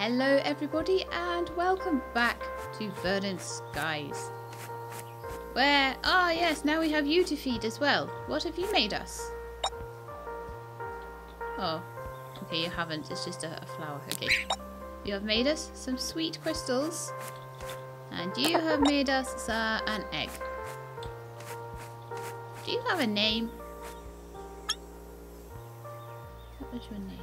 Hello everybody and welcome back to Verdant Skies. Where, yes, now we have you to feed as well. What have you made us? Oh, okay, you haven't, it's just a flower, okay. You have made us some sweet crystals and you have made us an egg. Do you have a name? What was your name?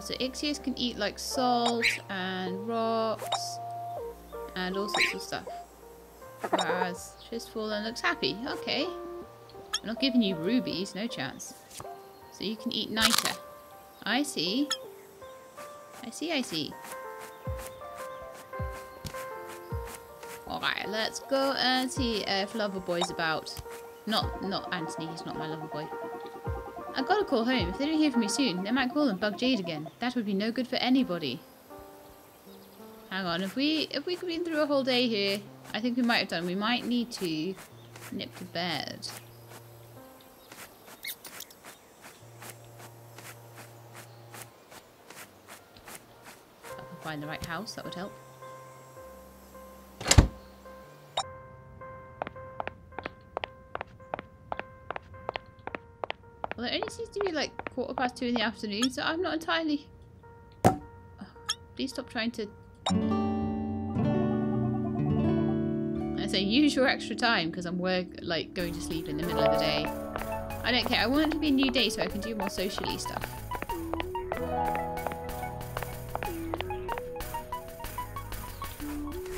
So Ixius can eat like salt and rocks and all sorts of stuff. Whereas Fistfallen looks happy. Okay. I'm not giving you rubies, no chance. So you can eat niter. I see. I see. Alright, let's go and see if Loverboy's about. Not Anthony, he's not my Loverboy. I gotta call home. If they don't hear from me soon, they might call and bug Jade again. That would be no good for anybody. Hang on, if we've been through a whole day here, I think we might have done. We might need to nip to bed. If I can find the right house, that would help. Well, it only seems to be like 2:15 in the afternoon, so I'm not entirely... Oh, please stop trying to... I say use your extra time because I'm going to sleep in the middle of the day. I don't care. I want it to be a new day so I can do more socially stuff.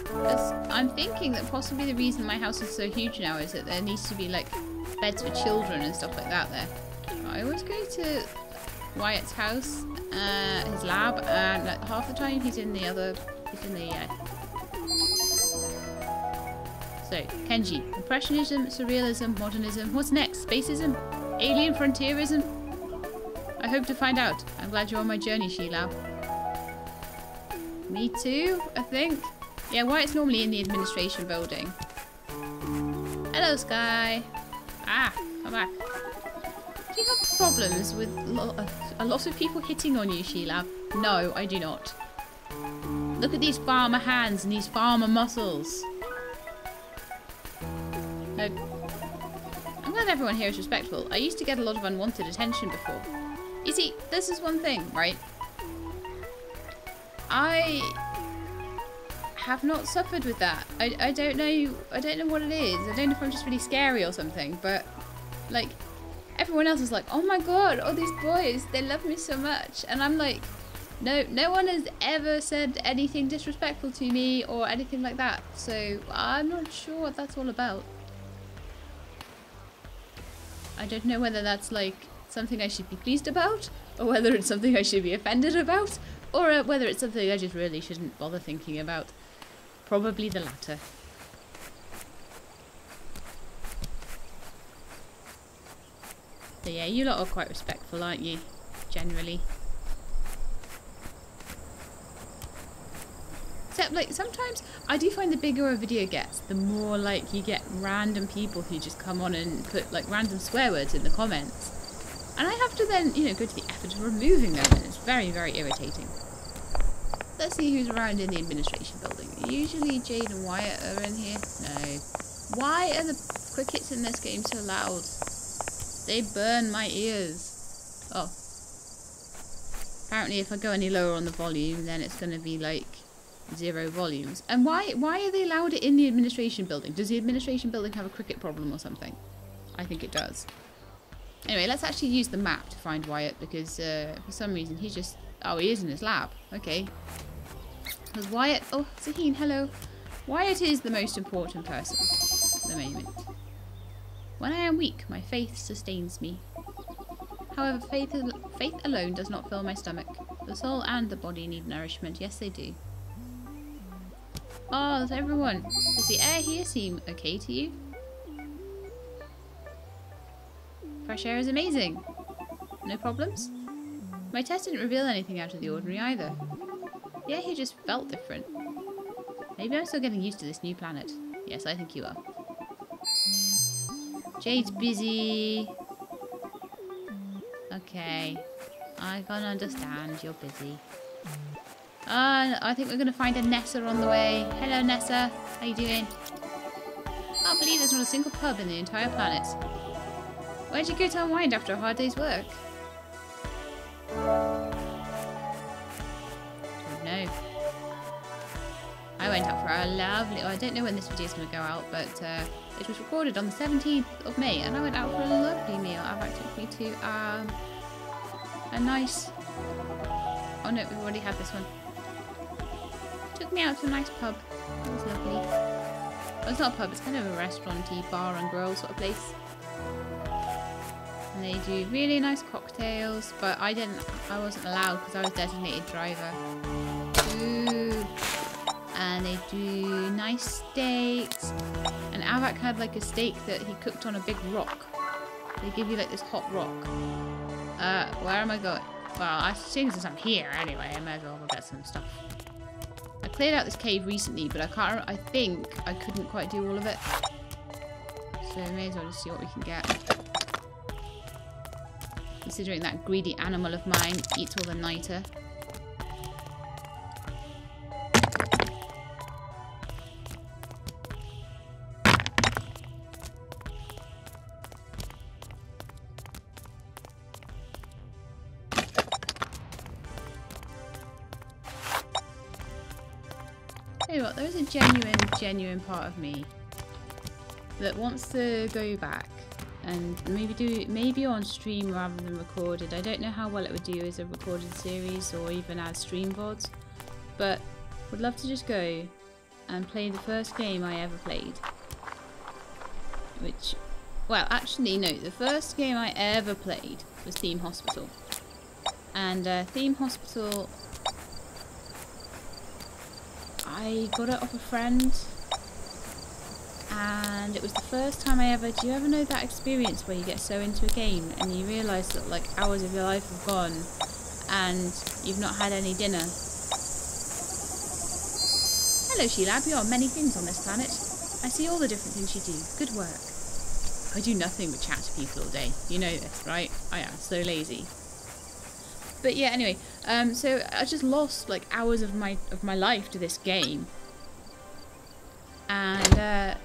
Because I'm thinking that possibly the reason my house is so huge now is that there needs to be like beds for children and stuff like that there. I always go to Wyatt's house, his lab, and like, half the time he's in the So, Kenji, Impressionism, Surrealism, Modernism, what's next? Spacism? Alien Frontierism? I hope to find out. I'm glad you're on my journey, She-Lab. Me too, I think. Yeah, Wyatt's normally in the administration building. Hello, Sky. Ah, come back. Do you have problems with a lot of people hitting on you, She-Lab? No, I do not. Look at these farmer hands and these farmer muscles. No. I'm glad everyone here is respectful. I used to get a lot of unwanted attention before. You see, this is one thing, right? I have not suffered with that. I don't know what it is. I don't know if I'm just really scary or something, but like everyone else is like, oh my god, all these boys, they love me so much. And I'm like, no one has ever said anything disrespectful to me or anything like that. So I'm not sure what that's all about. I don't know whether that's like something I should be pleased about, or whether it's something I should be offended about, or whether it's something I just really shouldn't bother thinking about. Probably the latter. So yeah, you lot are quite respectful, aren't you? Generally. Except like sometimes I do find the bigger a video gets, the more like you get random people who just come on and put like random swear words in the comments. And I have to then, you know, go to the effort of removing them, and it's very, very irritating. Let's see who's around in the administration building. Usually Jade and Wyatt are in here. No. Why are the crickets in this game so loud? They burn my ears. Oh. Apparently if I go any lower on the volume, then it's going to be like 0 volumes. And why are they allowed it in the administration building? Does the administration building have a cricket problem or something? I think it does. Anyway, let's actually use the map to find Wyatt, because for some reason he's just... Oh, he is in his lab. Okay. Because Wyatt... Oh, Zaheen, hello. Wyatt is the most important person at the moment. When I am weak, my faith sustains me. However, faith alone does not fill my stomach. The soul and the body need nourishment. Yes, they do. Oh, there's everyone. Does the air here seem okay to you? Fresh air is amazing. No problems? My test didn't reveal anything out of the ordinary either. The air here just felt different. Maybe I'm still getting used to this new planet. Yes, I think you are. Jade's busy. Okay. I can understand you're busy. I think we're going to find a Nessa on the way. Hello, Nessa. How you doing? Can't believe there's not a single pub in the entire planet. Where'd you go to unwind after a hard day's work? Don't know. I went out for a lovely... Oh, I don't know when this video is going to go out, but it was recorded on the 17th of May, and I went out for a lovely meal. Avac took me to a nice... Oh no, we've already had this one. Took me out to a nice pub. It was lovely. Well, it's not a pub, it's kind of a restaurant-y, bar and grill sort of place. And they do really nice cocktails, but I wasn't allowed because I was designated driver. Ooh. And they do nice steaks. And Avac had like a steak that he cooked on a big rock. They give you like this hot rock. Where am I going? Well, I think since I'm here anyway, I might as well go get some stuff. I cleared out this cave recently, but I think I couldn't quite do all of it. So I may as well just see what we can get. Considering that greedy animal of mine eats all the niter. Tell you what, there's a genuine part of me that wants to go back and maybe on stream rather than recorded. I don't know how well it would do as a recorded series or even as stream VODs, but would love to just go and play the first game I ever played. Which, well, actually no, the first game I ever played was Theme Hospital. And Theme Hospital, I got it off a friend, and it was the first time I ever... Do you ever know that experience where you get so into a game and you realise that like hours of your life have gone and you've not had any dinner? Hello Sheelab, you are many things on this planet. I see all the different things you do. Good work. I do nothing but chat to people all day. You know this, right? I am so lazy. But yeah, anyway, so I just lost like hours of my life to this game, and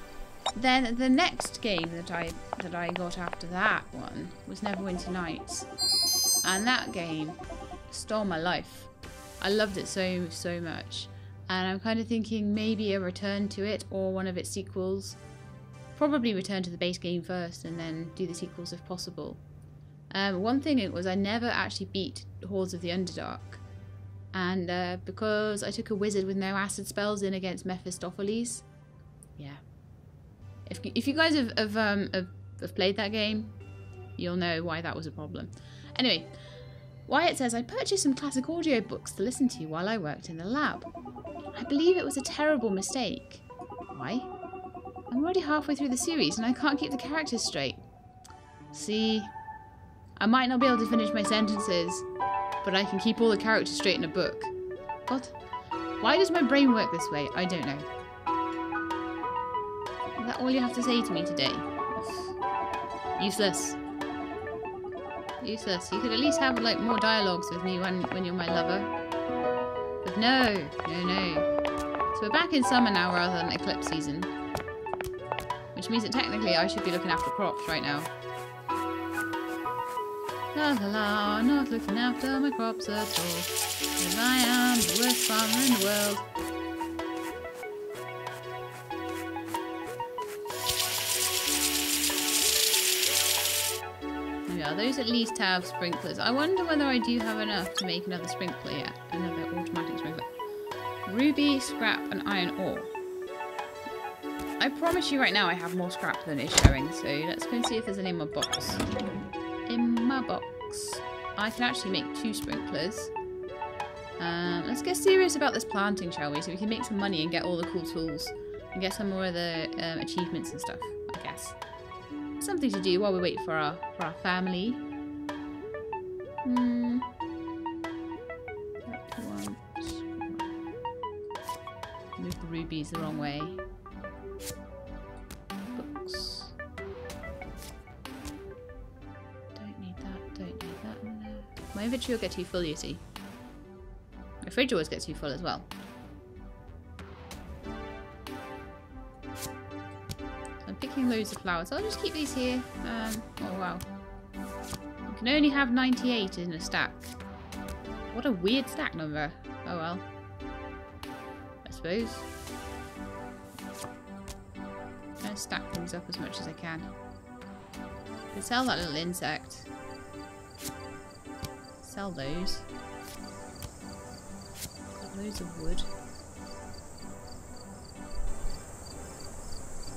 then the next game that I got after that one was Neverwinter Nights, and that game stole my life. I loved it so much, and I'm kind of thinking maybe a return to it or one of its sequels. Probably return to the base game first and then do the sequels if possible. One thing it was I never actually beat Hordes of the Underdark, and because I took a wizard with no acid spells in against Mephistopheles, yeah. If you guys have played that game, you'll know why that was a problem. Anyway, Wyatt says, I purchased some classic audio books to listen to while I worked in the lab. I believe it was a terrible mistake. Why? I'm already halfway through the series and I can't keep the characters straight. See... I might not be able to finish my sentences, but I can keep all the characters straight in a book. What? Why does my brain work this way? I don't know. Is that all you have to say to me today? Useless. Useless. You could at least have like more dialogues with me when you're my lover. But no. So we're back in summer now rather than eclipse season. Which means that technically I should be looking after crops right now. La la la, not looking after my crops at all, because I am the worst farmer in the world. Yeah, those at least have sprinklers. I wonder whether I do have enough to make another sprinkler yet, another automatic sprinkler. Ruby, scrap, and iron ore. I promise you right now I have more scrap than is showing, so let's go and see if there's any in my box. In my box. I can actually make 2 sprinklers. Let's get serious about this planting, shall we? So we can make some money and get all the cool tools. And get some more of the achievements and stuff, I guess. Something to do while we wait for our family. Moved the rubies the wrong way. Books. My inventory will get too full, you see. My fridge always gets too full as well. I'm picking loads of flowers. So I'll just keep these here. Oh wow. You can only have 98 in a stack. What a weird stack number. Oh well. I suppose. I'm gonna stack things up as much as I can. I can sell that little insect. Sell those. Got loads of wood.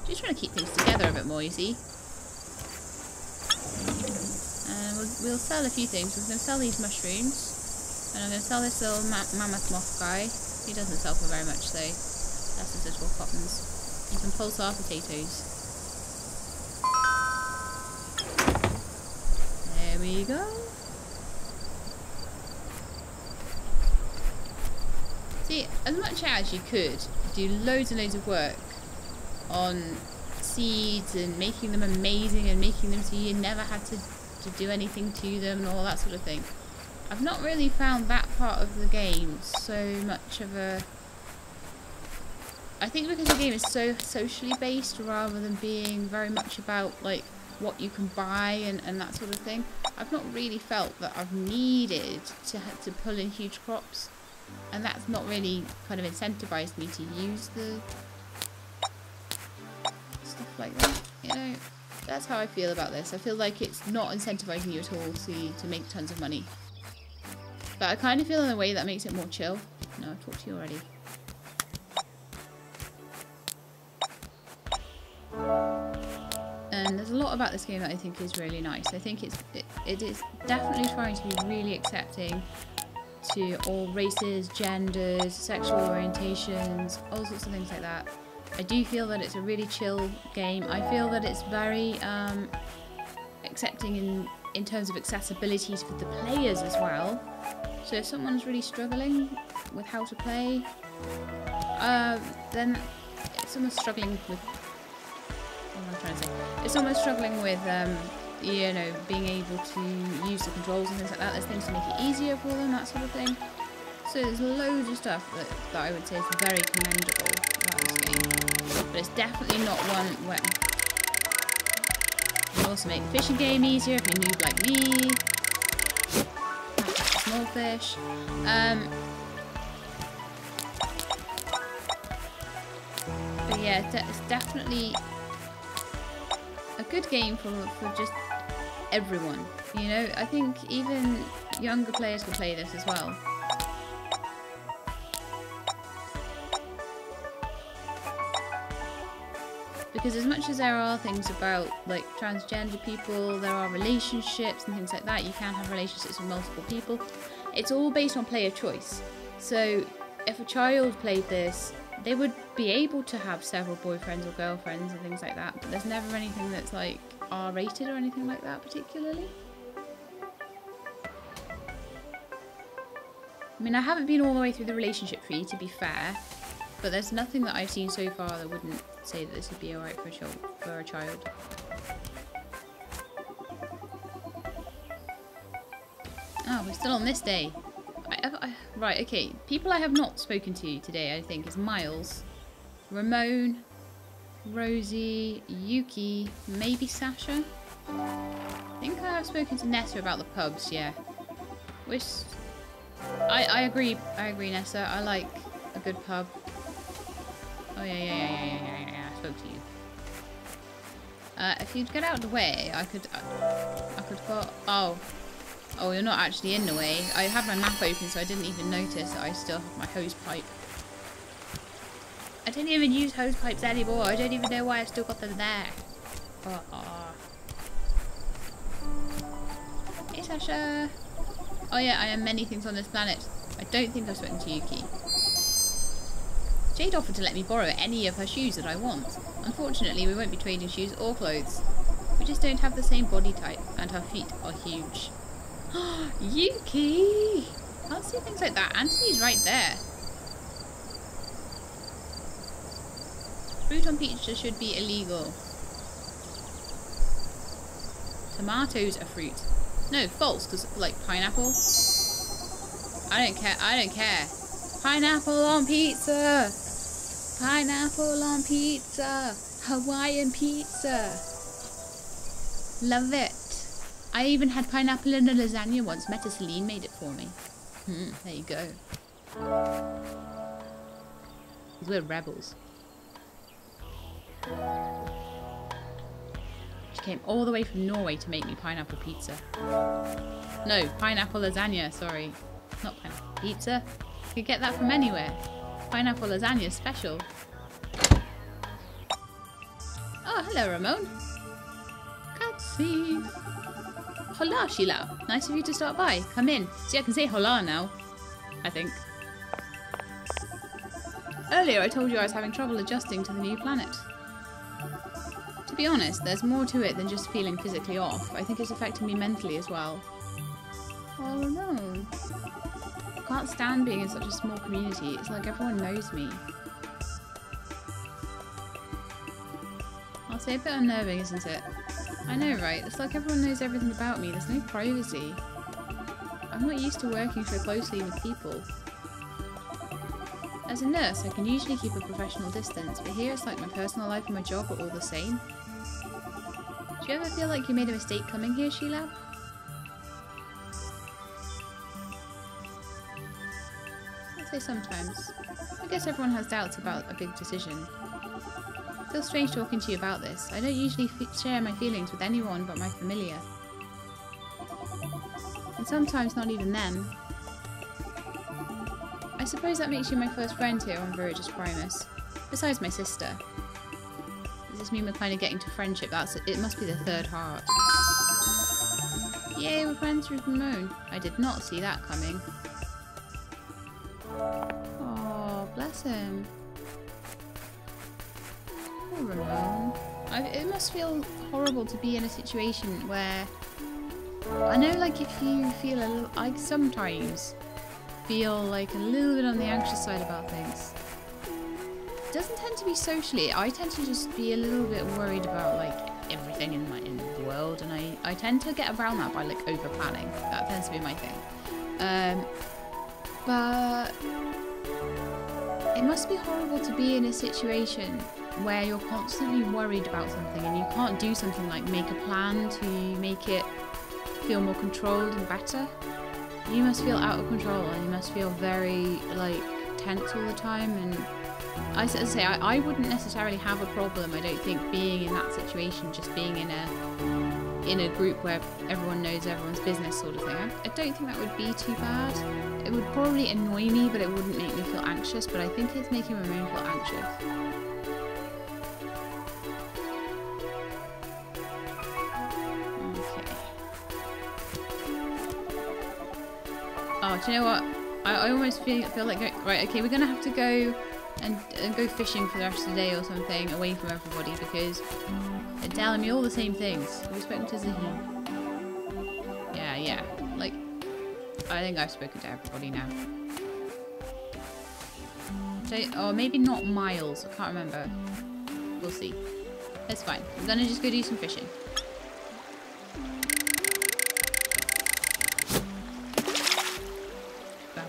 Just trying to keep things together a bit more, you see. And we'll sell a few things. We're going to sell these mushrooms. And I'm going to sell this little mammoth moth guy. He doesn't sell for very much, so that's his little cottons. And some pulsar potatoes. There we go. See, as much as you could do loads and loads of work on seeds and making them amazing and making them so you never had to do anything to them and all that sort of thing. I've not really found that part of the game so much of a... I think because the game is so socially based rather than being very much about like what you can buy and that sort of thing. I've not really felt that I've needed to pull in huge crops, and that's not really kind of incentivized me to use the stuff like that, you know. That's how I feel about this. I feel like it's not incentivizing you at all to make tons of money. But I kind of feel in a way that makes it more chill. No, I've talked to you already. And there's a lot about this game that I think is really nice. I think it is definitely trying to be really accepting to all races, genders, sexual orientations, all sorts of things like that. I do feel that it's a really chill game. I feel that it's very accepting in terms of accessibility for the players as well. So if someone's really struggling with how to play, then if someone's struggling with... What am I trying to say? If someone's struggling with, you know, being able to use the controls and things like that, there's things to make it easier for them, that sort of thing. So there's loads of stuff that I would say is very commendable about this game. But it's definitely not one where... You can also make the fishing game easier if you're noob like me. Small fish. But yeah, it's definitely a good game for just everyone. You know, I think even younger players can play this as well. Because as much as there are things about like transgender people, there are relationships and things like that, you can have relationships with multiple people, it's all based on player choice. So if a child played this, they would be able to have several boyfriends or girlfriends and things like that, but there's never anything that's like R-rated or anything like that particularly. I mean, I haven't been all the way through the relationship tree, to be fair, but there's nothing that I've seen so far that wouldn't say that this would be alright for a child. Oh, we're still on this day. Right, okay. People I have not spoken to today, I think, is Miles, Ramon, Rosie, Yuki, maybe Sasha. I think I have spoken to Nessa about the pubs, yeah. Which, I agree, Nessa. I like a good pub. Oh yeah, I spoke to you. If you'd get out of the way, I could go... Oh, you're not actually in the way. I had my map open, so I didn't even notice that I still have my hose pipe. I don't even use hose pipes anymore. I don't even know why I've still got them there. Hey, Sasha. Oh yeah, I am many things on this planet. I don't think I've spoken to Yuki. Jade offered to let me borrow any of her shoes that I want. Unfortunately, we won't be trading shoes or clothes. We just don't have the same body type, and her feet are huge. Yuki! Can't see things like that. Anthony's right there. Fruit on pizza should be illegal. Tomatoes are fruit. No, false, because, like, pineapple. I don't care. I don't care. Pineapple on pizza. Pineapple on pizza. Hawaiian pizza. Love it. I even had pineapple in a lasagna once. Celine made it for me. There you go. We're rebels. She came all the way from Norway to make me pineapple pizza. No, pineapple lasagna, sorry. Not pineapple pizza. You could get that from anywhere. Pineapple lasagna special. Oh, hello, Ramon. Cutscene. Hola, Sheila. Nice of you to stop by. Come in. See, I can say hola now. I think. Earlier, I told you I was having trouble adjusting to the new planet. To be honest, there's more to it than just feeling physically off. I think it's affecting me mentally as well. All alone. I can't stand being in such a small community. It's like everyone knows me. I'll say a bit unnerving, isn't it? I know, right? It's like everyone knows everything about me. There's no privacy. I'm not used to working so closely with people. As a nurse, I can usually keep a professional distance, but here it's like my personal life and my job are all the same. Do you ever feel like you made a mistake coming here, Sheila? I'd say sometimes. I guess everyone has doubts about a big decision. It feels strange talking to you about this. I don't usually share my feelings with anyone but my familiar. And sometimes not even them. I suppose that makes you my first friend here on Viridus Prime, besides my sister. Does this mean we're kind of getting to friendship? It must be the third heart. Yay, we're friends with Ramon. I did not see that coming. Oh, bless him. Poor Ramon. It must feel horrible to be in a situation where... I know, like, if you feel a little... I sometimes feel like a little bit on the anxious side about things. It doesn't tend to be socially. I tend to just be a little bit worried about, like, everything in the world, and I tend to get around that by, like, over planning. That tends to be my thing. But it must be horrible to be in a situation where you're constantly worried about something and you can't do something like make a plan to make it feel more controlled and better. You must feel out of control and you must feel very, like, tense all the time. And I wouldn't necessarily have a problem, I don't think, being in that situation, just being in a group where everyone knows everyone's business sort of thing. I don't think that would be too bad. It would probably annoy me, but it wouldn't make me feel anxious, but I think it's making Ramon feel anxious. Oh, do you know what? I almost feel like right. Okay, we're gonna have to go and go fishing for the rest of the day or something, away from everybody, because they're telling me all the same things. Have we spoken to Zahi? Yeah. Like, I think I've spoken to everybody now. So, or maybe not Miles. I can't remember. We'll see. That's fine. I'm gonna just go do some fishing.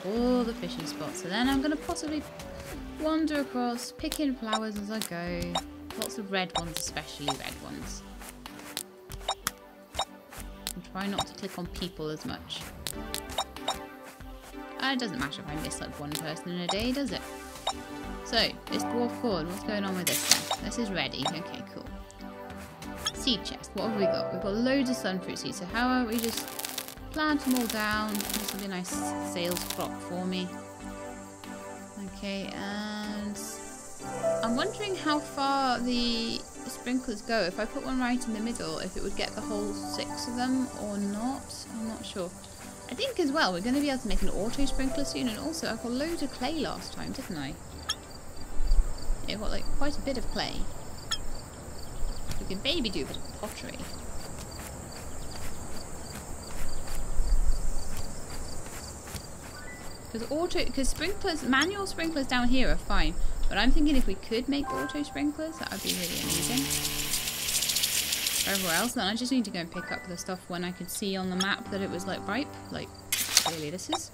All the fishing spots, and then I'm going to possibly wander across, picking flowers as I go. Lots of red ones, especially red ones. And try not to click on people as much. It doesn't matter if I miss like one person in a day, does it? So, this dwarf cord, what's going on with this then? This is ready. Okay, cool. Seed chest, what have we got? We've got loads of sunfruit seeds, so how about we just plant them all down. This will be a nice sales crop for me. Okay, and I'm wondering how far the sprinklers go. If I put one right in the middle, if it would get the whole 6 of them or not. I'm not sure. I think as well, we're going to be able to make an auto sprinkler soon, and also I got loads of clay last time, didn't I? Yeah, I got like quite a bit of clay. We can maybe do a bit of pottery. Because sprinklers, manual sprinklers down here are fine, but I'm thinking if we could make auto sprinklers, that would be really amazing. everywhere else. Then I just need to go and pick up the stuff when I could see on the map that it was like ripe. Like, clearly this is.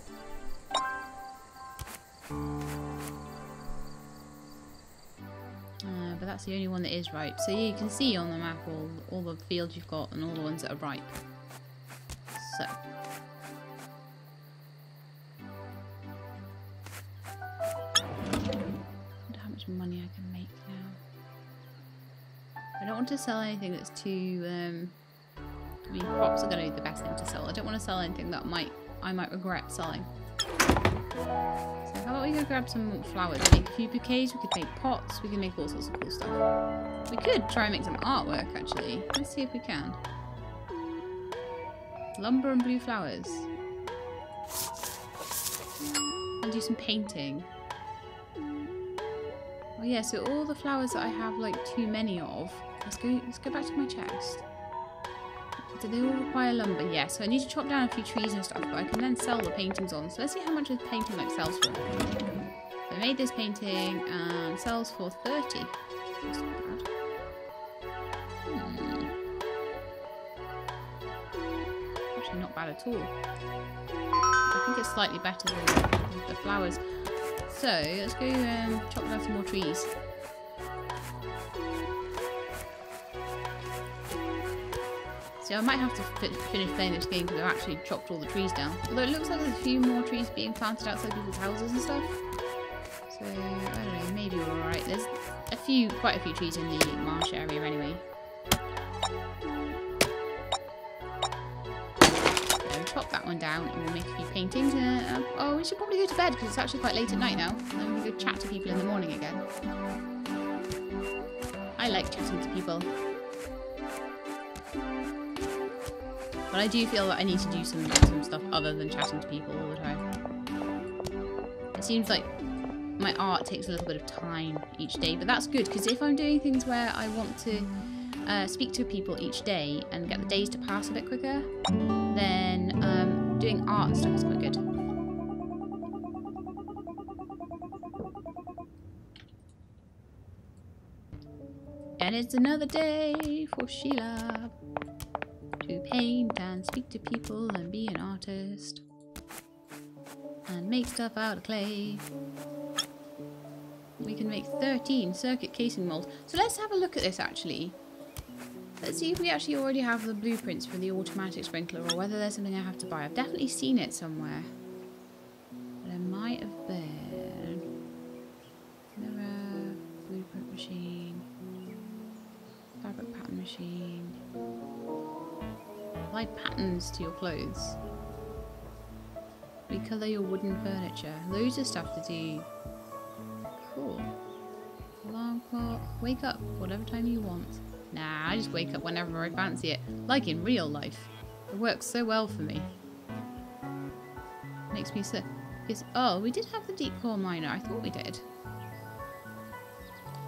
But that's the only one that is ripe. So yeah, you can see on the map all the fields you've got and all the ones that are ripe. So. How much money I can make now. I don't want to sell anything that's too, I mean, crops are going to be the best thing to sell. I don't want to sell anything that I might regret selling. So how about we go grab some flowers, make a few bouquets, we could make pots, we can make all sorts of cool stuff. We could try and make some artwork actually. Let's see if we can. Lumber and blue flowers. And do some painting. Oh yeah, so all the flowers that I have like too many of. Let's go back to my chest. Do they all require lumber? Yeah, so I need to chop down a few trees and stuff, but I can then sell the paintings on. So let's see how much this painting like sells for. So I made this painting and sells for 30. That's not bad. Actually not bad at all. I think it's slightly better than the flowers. So let's go chop down some more trees. So I might have to finish playing this game because I've actually chopped all the trees down. Although it looks like there's a few more trees being planted outside people's houses and stuff. So, I don't know, maybe we're alright. There's quite a few trees in the marsh area anyway. So chop that one down and we'll make a few paintings. Oh, we should probably go to bed because it's actually quite late at night now. And then we can go chat to people in the morning again. I like chatting to people. But I do feel that I need to do some stuff other than chatting to people all the time. It seems like my art takes a little bit of time each day, but that's good because if I'm doing things where I want to speak to people each day and get the days to pass a bit quicker, then doing art and stuff is quite good. And it's another day for Sheila. To paint and speak to people and be an artist and make stuff out of clay. We can make 13 circuit casing molds. So let's have a look at this actually. Let's see if we actually already have the blueprints for the automatic sprinkler or whether there's something I have to buy. I've definitely seen it somewhere. But it might have been. Mirror, blueprint machine, fabric pattern machine. Apply patterns to your clothes. Recolour your wooden furniture. Loads of stuff to do. Cool. Alarm clock. Wake up whatever time you want. Nah, I just wake up whenever I fancy it. Like in real life. It works so well for me. Makes me sick. Oh, we did have the deep core miner. I thought we did.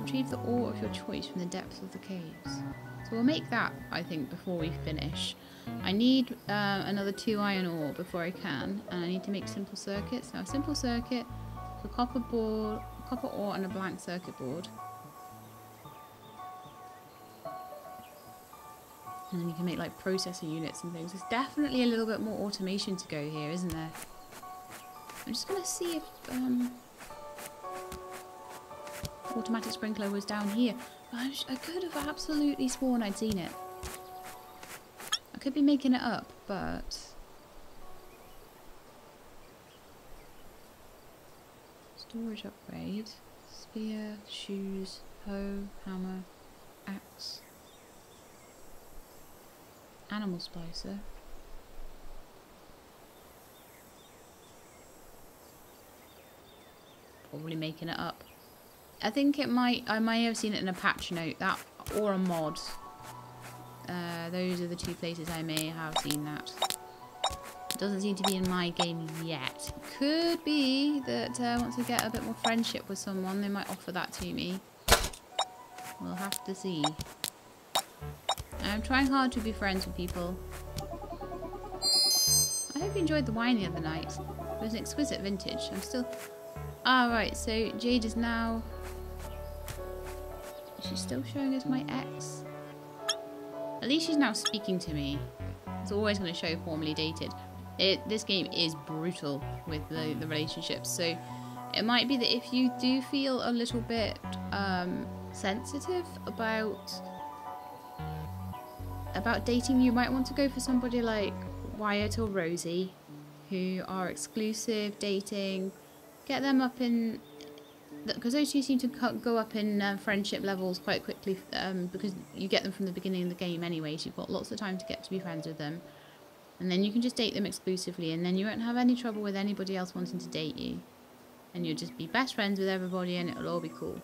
Retrieve the ore of your choice from the depths of the caves. So we'll make that, I think, before we finish. I need another 2 iron ore before I can, and I need to make simple circuits. Now, a simple circuit, a copper board, copper ore, and a blank circuit board. And then you can make like processor units and things. There's definitely a little bit more automation to go here, isn't there? I'm just gonna see if automatic sprinkler was down here. I could have absolutely sworn I'd seen it. I could be making it up, but storage upgrade, spear, shoes, hoe, hammer, axe, animal splicer. Probably making it up. I think I might have seen it in a patch note, that or a mod. Those are the 2 places I may have seen that. It doesn't seem to be in my game yet. Could be that once I get a bit more friendship with someone, they might offer that to me. We'll have to see. I'm trying hard to be friends with people. I hope you enjoyed the wine the other night. It was an exquisite vintage. I'm still... Ah, right, so Jade is now... Is she still showing as my ex? At least she's now speaking to me. It's always going to show formally dated. This game is brutal with the relationships, so it might be that if you do feel a little bit sensitive about dating, you might want to go for somebody like Wyatt or Rosie, who are exclusive dating. Get them up in, because those two seem to go up in friendship levels quite quickly, because you get them from the beginning of the game anyway, so you've got lots of time to get to be friends with them. And then you can just date them exclusively, and then you won't have any trouble with anybody else wanting to date you. And you'll just be best friends with everybody and it'll all be cool.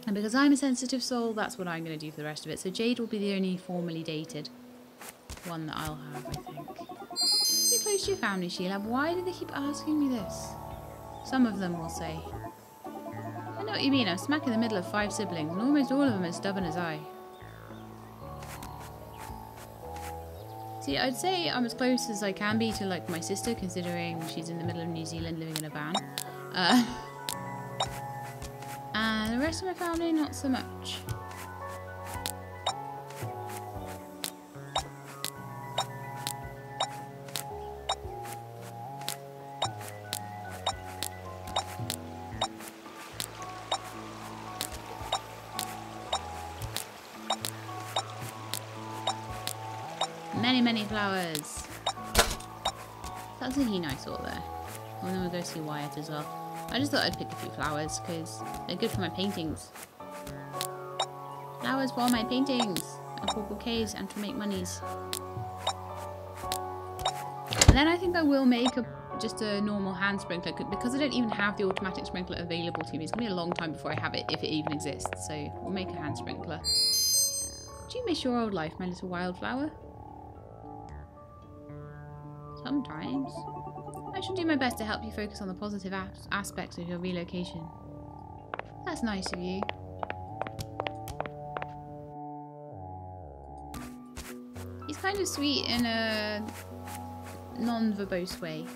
And because I'm a sensitive soul, that's what I'm going to do for the rest of it. So Jade will be the only formally dated one that I'll have, I think. You're close to your family, Sheila. Why do they keep asking me this? Some of them will say. I know what you mean. I'm smack in the middle of 5 siblings, and almost all of them as stubborn as I. See, I'd say I'm as close as I can be to, like, my sister, considering she's in the middle of New Zealand living in a van. And the rest of my family, not so much. Many flowers. That's a keen I saw there. And then we'll go see Wyatt as well. I just thought I'd pick a few flowers because they're good for my paintings. Flowers for my paintings and for bouquets and to make monies. And then I think I will make just a normal hand sprinkler because I don't even have the automatic sprinkler available to me. It's going to be a long time before I have it, if it even exists. So we'll make a hand sprinkler. Do you miss your old life, my little wildflower? Sometimes. I shall do my best to help you focus on the positive aspects of your relocation. That's nice of you. He's kind of sweet in a non-verbose way.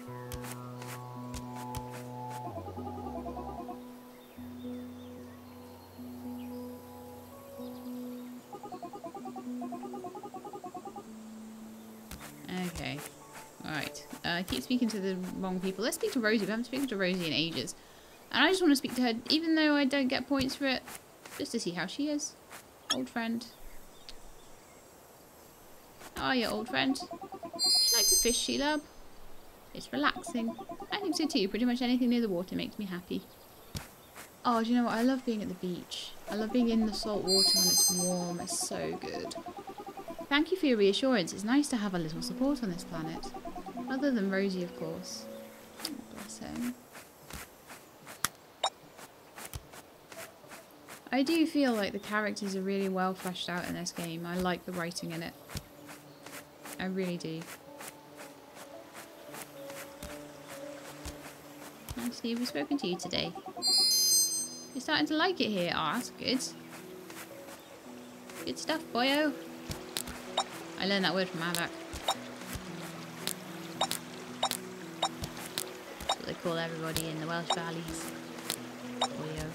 Okay. Alright, I keep speaking to the wrong people. Let's speak to Rosie. We haven't spoken to Rosie in ages. And I just want to speak to her, even though I don't get points for it, just to see how she is. Old friend. How are you, old friend? Would you like to fish, Sheila? It's relaxing. I think so too. Pretty much anything near the water makes me happy. Oh, do you know what? I love being at the beach. I love being in the salt water when it's warm. It's so good. Thank you for your reassurance. It's nice to have a little support on this planet. Other than Rosie, of course. Oh, bless him. I do feel like the characters are really well fleshed out in this game. I like the writing in it. I really do. Nice to have spoken to you today. You're starting to like it here. Oh, that's good. Good stuff, boyo. I learned that word from Havok. That's what they call everybody in the Welsh valleys. Boyo.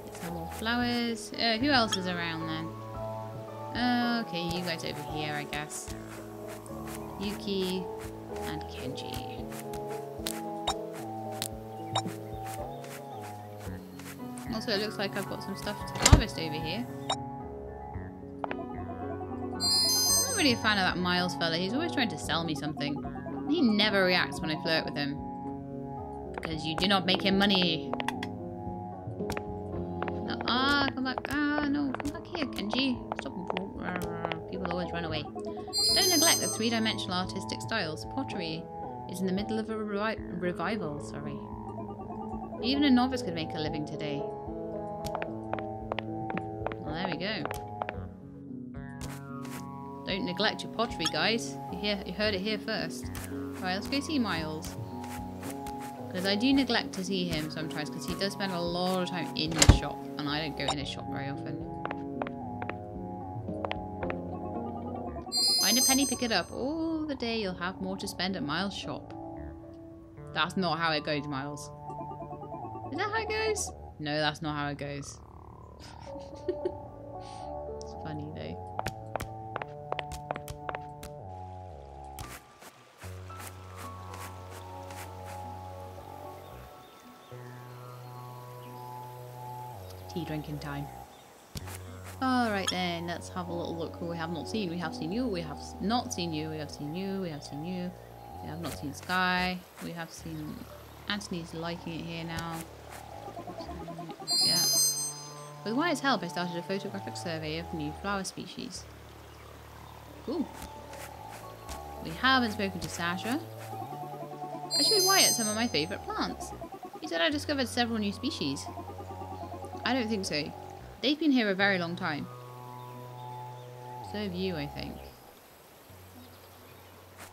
Get some more flowers. Who else is around then? Okay, you guys over here, I guess. Yuki and Kenji. Also, it looks like I've got some stuff to harvest over here. I'm not really a fan of that Miles fella. He's always trying to sell me something. He never reacts when I flirt with him. Because you do not make him money. No, come back. No, come back here, Kenji. Stop. People always run away. Don't neglect the three-dimensional artistic styles. Pottery is in the middle of a revival, sorry. Even a novice could make a living today. Well, there we go. Don't neglect your pottery, guys. You heard it here first. Right, let's go see Miles. Because I do neglect to see him sometimes, because he does spend a lot of time in the shop, and I don't go in his shop very often. Find a penny, pick it up. All the day you'll have more to spend at Miles' shop. That's not how it goes, Miles. Is that how it goes? No, that's not how it goes. It's funny though. Tea drinking time. Alright then, let's have a little look who we have not seen. We have seen you, we have not seen you, we have seen you, we have seen you. We have not seen Sky. We have seen Anthony's liking it here now. Yeah. With Wyatt's help, I started a photographic survey of new flower species. Cool. We haven't spoken to Sasha. I showed Wyatt some of my favourite plants. He said I discovered several new species. I don't think so. They've been here a very long time. So have you, I think.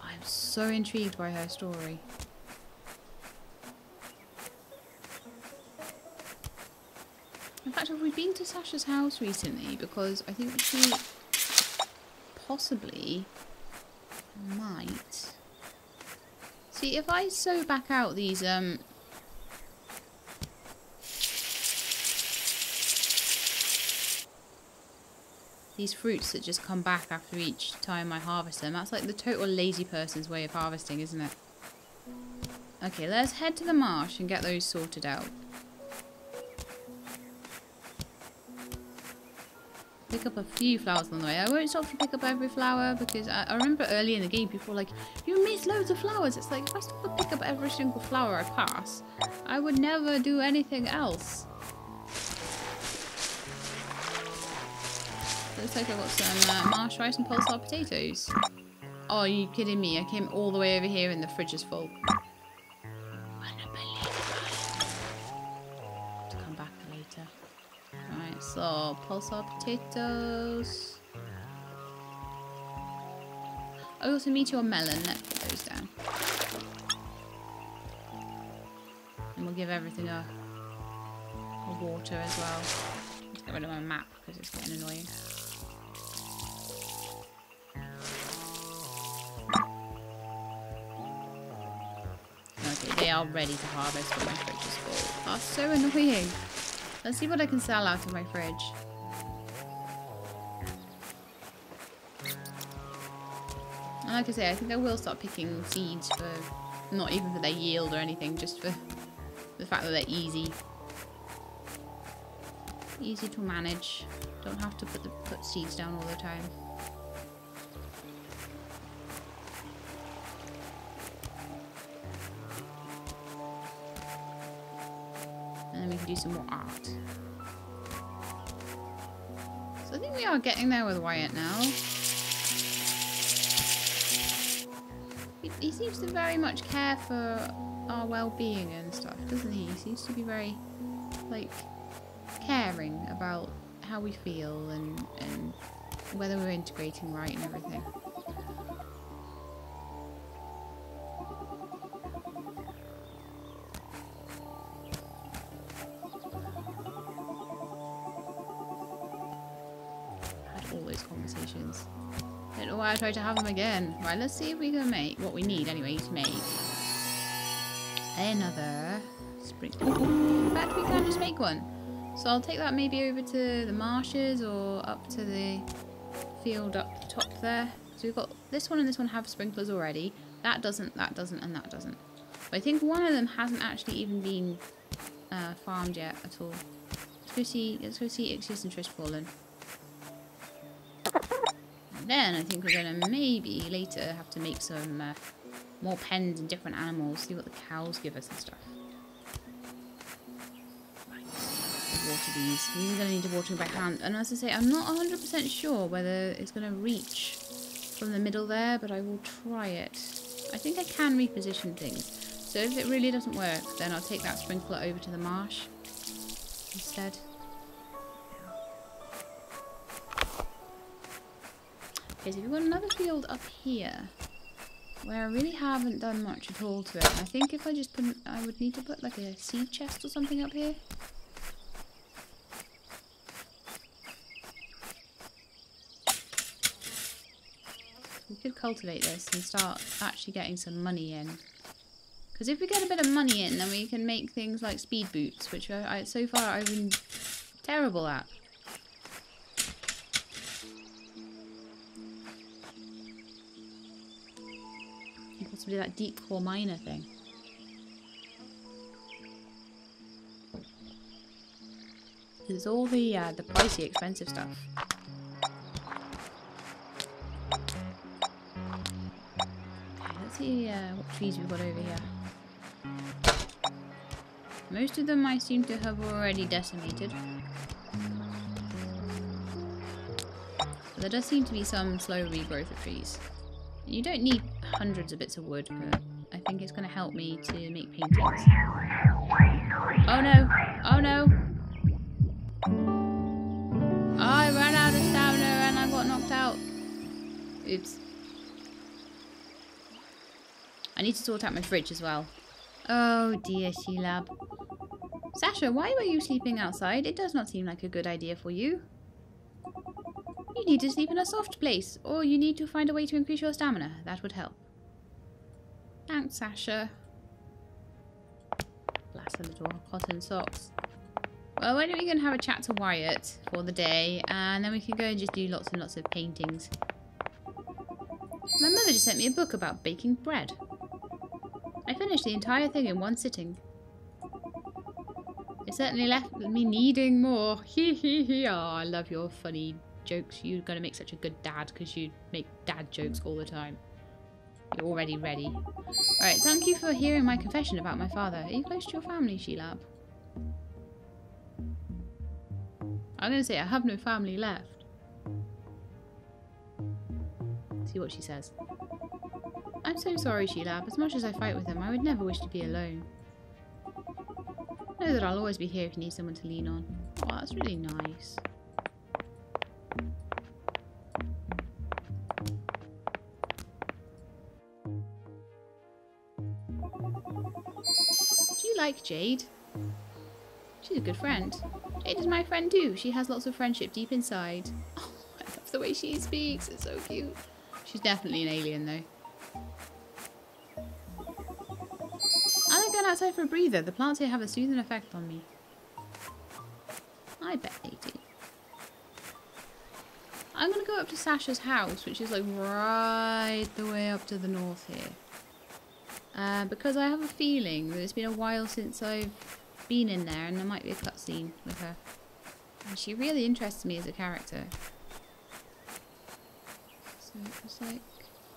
I'm so intrigued by her story. In fact, have we been to Sasha's house recently? Because I think she possibly might. See, if I sew back out these fruits that just come back after each time I harvest them, that's like the total lazy person's way of harvesting, isn't it? Okay, let's head to the marsh and get those sorted out. Pick up a few flowers on the way. I won't stop to pick up every flower because I remember early in the game people were like, you missed loads of flowers. It's like, if I stop to pick up every single flower I pass, I would never do anything else. Looks like I've got some marsh rice and pulsar potatoes. Oh, are you kidding me? I came all the way over here and the fridge is full. Unbelievable. To come back later. Right, so pulsar potatoes. I got some meteor melon. Let's put those down. And we'll give everything a water as well. Let's get rid of my map because it's getting annoying. Okay, they are ready to harvest, but my fridge is full. That's so annoying. Let's see what I can sell out of my fridge. And like I say, I think I will start picking seeds for, not even for their yield or anything, just for the fact that they're easy. Easy to manage. Don't have to put seeds down all the time. And then we can do some more art. So I think we are getting there with Wyatt now. He seems to very much care for our well-being and stuff, doesn't he? He seems to be very, like, caring about how we feel and whether we're integrating right and everything. Had all those conversations. Don't know why I tried to have them again. Right, let's see if we can make what we need anyway to make another spring. In fact, we can just make one. So I'll take that maybe over to the marshes or up to the field up the top there. So we've got this one and this one have sprinklers already. That doesn't, and that doesn't. But I think one of them hasn't actually even been farmed yet at all. Let's go see Ixius and Trish Fallen. And then I think we're going to maybe later have to make some more pens and different animals. See what the cows give us and stuff. Water these. These are going to need to water by hand. And as I say, I'm not 100% sure whether it's going to reach from the middle there, but I will try it. I think I can reposition things. So if it really doesn't work, then I'll take that sprinkler over to the marsh instead. Okay, so we've got another field up here where I really haven't done much at all to it. I think if I just put, I would need to put like a seed chest or something up here. We could cultivate this and start actually getting some money in. Because if we get a bit of money in, then we can make things like speed boots, which so far I've been terrible at. And possibly that deep core miner thing. It's all the pricey, expensive stuff. Okay, let's see what trees we've got over here. Most of them I seem to have already decimated. But there does seem to be some slow regrowth of trees. You don't need hundreds of bits of wood, but I think it's going to help me to make paintings. Oh no! Oh no! I ran out of stamina and I got knocked out. Oops. I need to sort out my fridge as well. Oh dear, She-Lab. Sasha, why were you sleeping outside? It does not seem like a good idea for you. You need to sleep in a soft place, or you need to find a way to increase your stamina. That would help. Thanks, Sasha. Bless her little cotton socks. Well, why don't we go and have a chat to Wyatt for the day, and then we can go and just do lots and lots of paintings. My mother just sent me a book about baking bread. I finished the entire thing in one sitting. It certainly left me needing more. Hee hee hee. Oh, I love your funny jokes. You're going to make such a good dad because you make dad jokes all the time. You're already ready. Alright, thank you for hearing my confession about my father. Are you close to your family, She-Lab? I'm going to say I have no family left. See what she says. I'm so sorry, She-Lab. As much as I fight with him, I would never wish to be alone. Know that I'll always be here if you need someone to lean on. Oh, that's really nice. Do you like Jade? She's a good friend. Jade is my friend too. She has lots of friendship deep inside. Oh, I love the way she speaks. It's so cute. She's definitely an alien though. I like going outside for a breather. The plants here have a soothing effect on me. I bet they do. I'm going to go up to Sasha's house, which is like right the way up to the north here. Because I have a feeling that it's been a while since I've been in there and there might be a cutscene with her. And she really interests me as a character. So it's like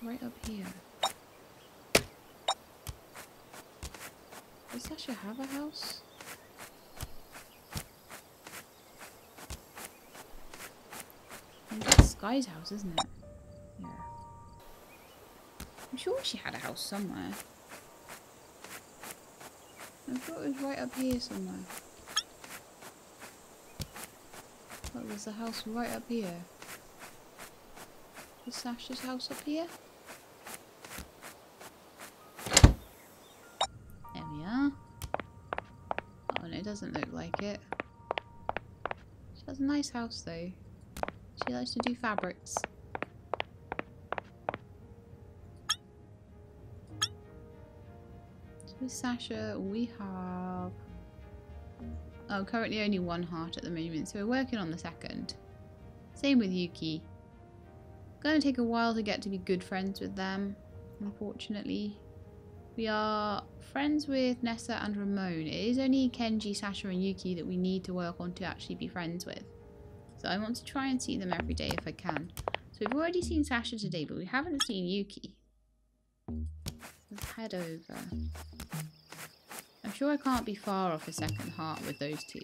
right up here. Does Sasha have a house? I think that's Sky's house, isn't it? Yeah. I'm sure she had a house somewhere. I thought it was right up here somewhere. Oh, there's the house right up here. Is Sasha's house up here? There we are. Oh no, it doesn't look like it. She has a nice house though. She likes to do fabrics. With Sasha, we have... Oh, currently only one heart at the moment, so we're working on the second. Same with Yuki. Gonna take a while to get to be good friends with them, unfortunately. We are friends with Nessa and Ramon. It is only Kenji, Sasha and Yuki that we need to work on to actually be friends with. So I want to try and see them every day if I can. So we've already seen Sasha today, but we haven't seen Yuki. Let's head over. I'm sure I can't be far off a second heart with those two.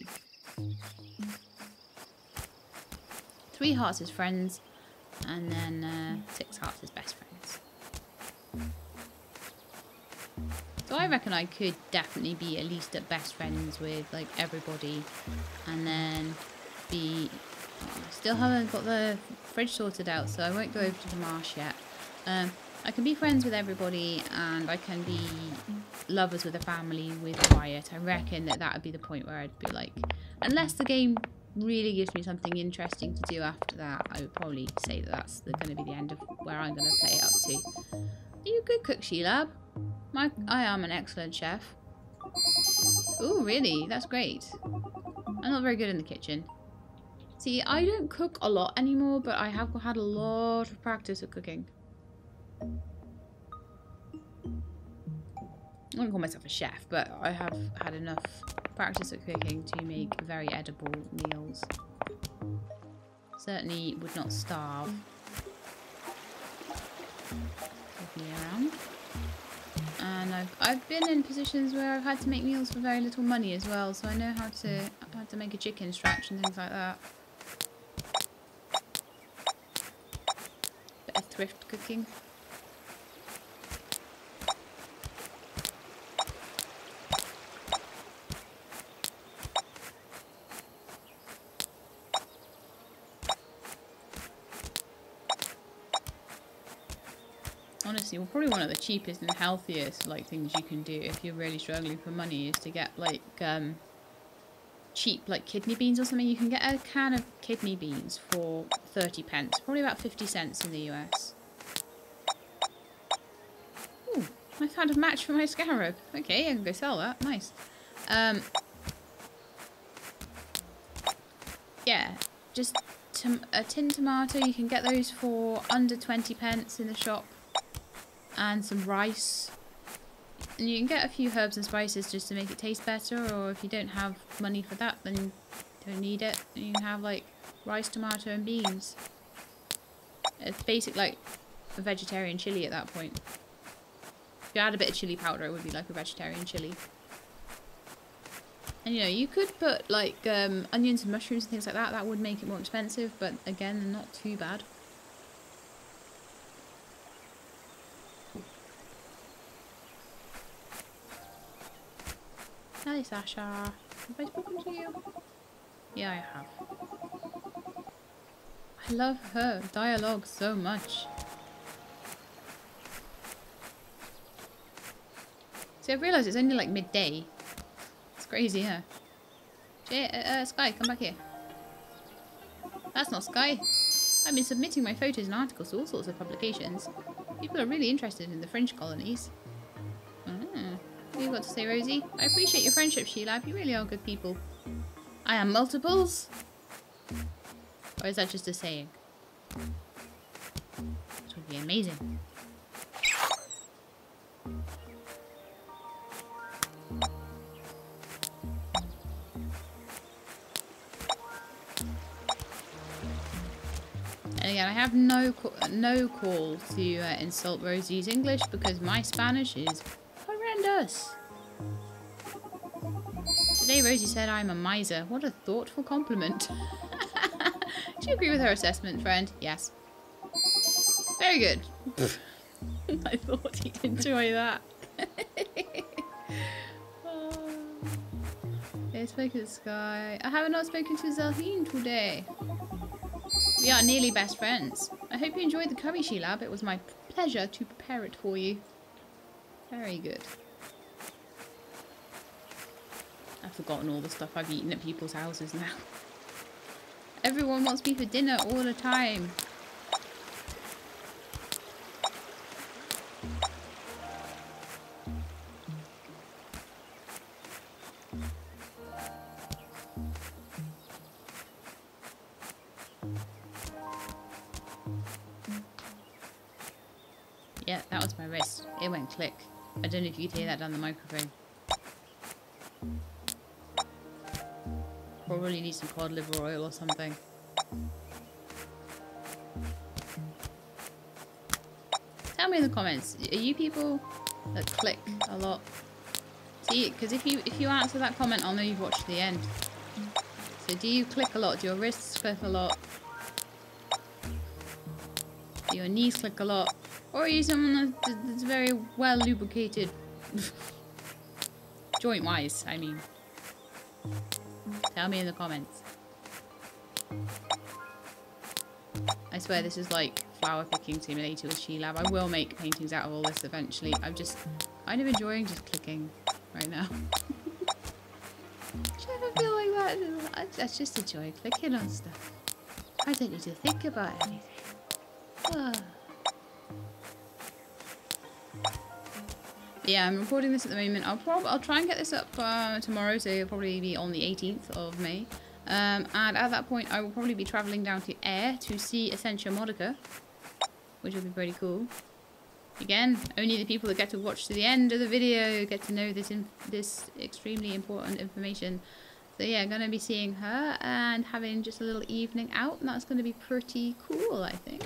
3 hearts as friends, and then 6 hearts as best friends. So I reckon I could definitely be at least at best friends with like everybody, and then be... Oh, I still haven't got the fridge sorted out, so I won't go over to the marsh yet. I can be friends with everybody, and I can be lovers with a family with Wyatt. I reckon that would be the point where I'd be like, unless the game really gives me something interesting to do after that, I would probably say that that's going to be the end of where I'm going to play it up to. Are you a good cook, She-Lab? I am an excellent chef. Ooh, really? That's great. I'm not very good in the kitchen. See, I don't cook a lot anymore, but I have had a lot of practice at cooking. I wouldn't call myself a chef, but I have had enough practice at cooking to make very edible meals. Certainly would not starve. Looking around. And I've been in positions where I've had to make meals for very little money as well, so I know how to make a chicken scratch and things like that. Bit of thrift cooking. Honestly, well, probably one of the cheapest and healthiest like things you can do if you're really struggling for money is to get like cheap like kidney beans or something. You can get a can of kidney beans for 30 pence, probably about 50 cents in the US. Ooh, I found a match for my scarab. Okay, I can go sell that. Nice. Yeah, just a tin tomato. You can get those for under 20 pence in the shop. And some rice. And you can get a few herbs and spices just to make it taste better, or if you don't have money for that, then you don't need it. You can have like rice, tomato and beans. It's basic like a vegetarian chili at that point. If you add a bit of chili powder, it would be like a vegetarian chili. And you know, you could put like onions and mushrooms and things like that. That would make it more expensive, but again, not too bad. Hi, Sasha. Have I spoken to you? Yeah, I have. I love her dialogue so much. See, I've realised it's only like midday. It's crazy, huh? Sky, come back here. That's not Sky. I've been submitting my photos and articles to all sorts of publications. People are really interested in the French colonies. What have you got to say, Rosie? I appreciate your friendship, Sheila. You really are good people. I am multiples? Or is that just a saying? This would be amazing. And again, I have no call to insult Rosie's English because my Spanish is horrendous. Today Rosie said I'm a miser. What a thoughtful compliment. Do you agree with her assessment, friend? Yes. Very good. I thought he'd enjoy that. Okay, spoken to Sky. I have not spoken to Zalheen today. We are nearly best friends. I hope you enjoyed the curry, Sheilab. It was my pleasure to prepare it for you. Very good. I've forgotten all the stuff I've eaten at people's houses now. Everyone wants me for dinner all the time. Yeah, that was my wrist. It went click. I don't know if you could hear that down the microphone. Probably need some cod liver oil or something. Tell me in the comments, are you people that click a lot? See, because if you answer that comment, I'll know you've watched the end. So do you click a lot? Do your wrists click a lot? Do your knees click a lot? Or are you someone that's very well lubricated? Joint-wise, I mean. Tell me in the comments. I swear this is like flower picking simulator with Sheilab. I will make paintings out of all this eventually. I'm just kind of enjoying just clicking right now. Do you ever feel like that? I just enjoy clicking on stuff. I don't need to think about anything. But yeah, I'm recording this at the moment. I'll try and get this up tomorrow, so it'll probably be on the 18th of May. And at that point, I will probably be travelling down to Air to see Essentia Modica, which will be pretty cool. Again, only the people that get to watch to the end of the video get to know this extremely important information. So yeah, I'm going to be seeing her and having just a little evening out, and that's going to be pretty cool, I think.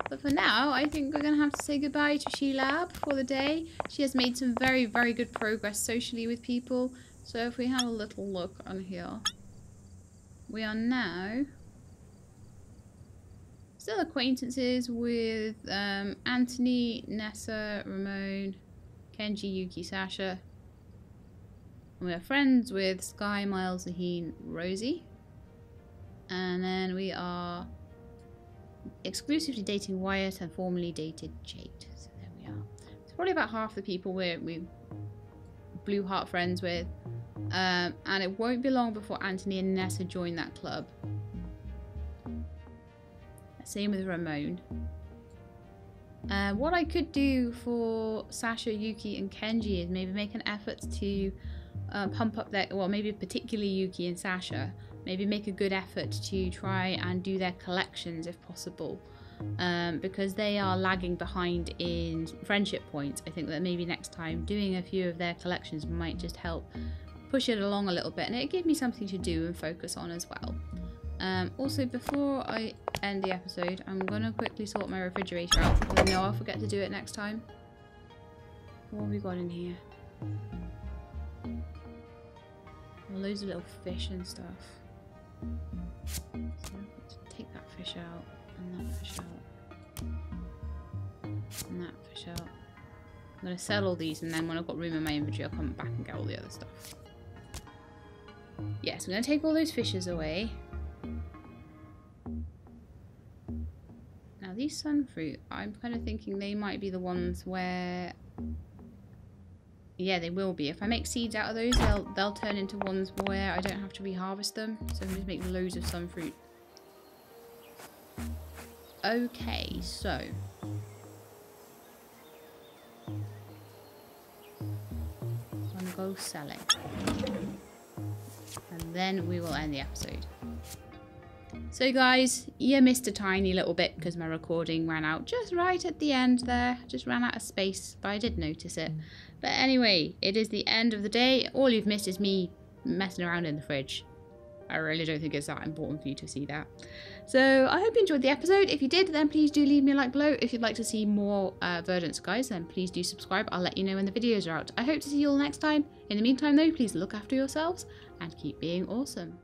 But for now, I think we're going to have to say goodbye to She-Lab for the day. She has made some very, very good progress socially with people. So if we have a little look on here, we are now still acquaintances with Anthony, Nessa, Ramon, Kenji, Yuki, Sasha. And we are friends with Sky, Miles, Zaheen, Rosie. And then we are exclusively dating Wyatt and formerly dated Jade. So there we are. It's probably about half the people we blue heart friends with. And it won't be long before Anthony and Nessa join that club. Same with Ramon. What I could do for Sasha, Yuki and Kenji is maybe make an effort to pump up their, well, maybe particularly Yuki and Sasha, maybe make a good effort to try and do their collections if possible, because they are lagging behind in friendship points. I think that maybe next time doing a few of their collections might just help push it along a little bit, and it gave me something to do and focus on as well. Also, before I end the episode, I'm going to quickly sort my refrigerator out, because I know I'll forget to do it next time. What have we got in here? Loads of little fish and stuff. So let's take that fish out, and that fish out, and that fish out. I'm going to sell all these, and then when I've got room in my inventory, I'll come back and get all the other stuff. Yes, I'm going to take all those fishes away. Now these sunfruit, I'm kind of thinking they might be the ones where... Yeah, they will be. If I make seeds out of those, they'll turn into ones where I don't have to reharvest them. So I'm just make loads of sunfruit. Okay, so I'm gonna go selling, and then we will end the episode. So guys, you missed a tiny little bit because my recording ran out just right at the end there. Just ran out of space, but I did notice it. But anyway, it is the end of the day. All you've missed is me messing around in the fridge. I really don't think it's that important for you to see that. So I hope you enjoyed the episode. If you did, then please do leave me a like below. If you'd like to see more Verdant Skies, then please do subscribe. I'll let you know when the videos are out. I hope to see you all next time. In the meantime though, please look after yourselves and keep being awesome.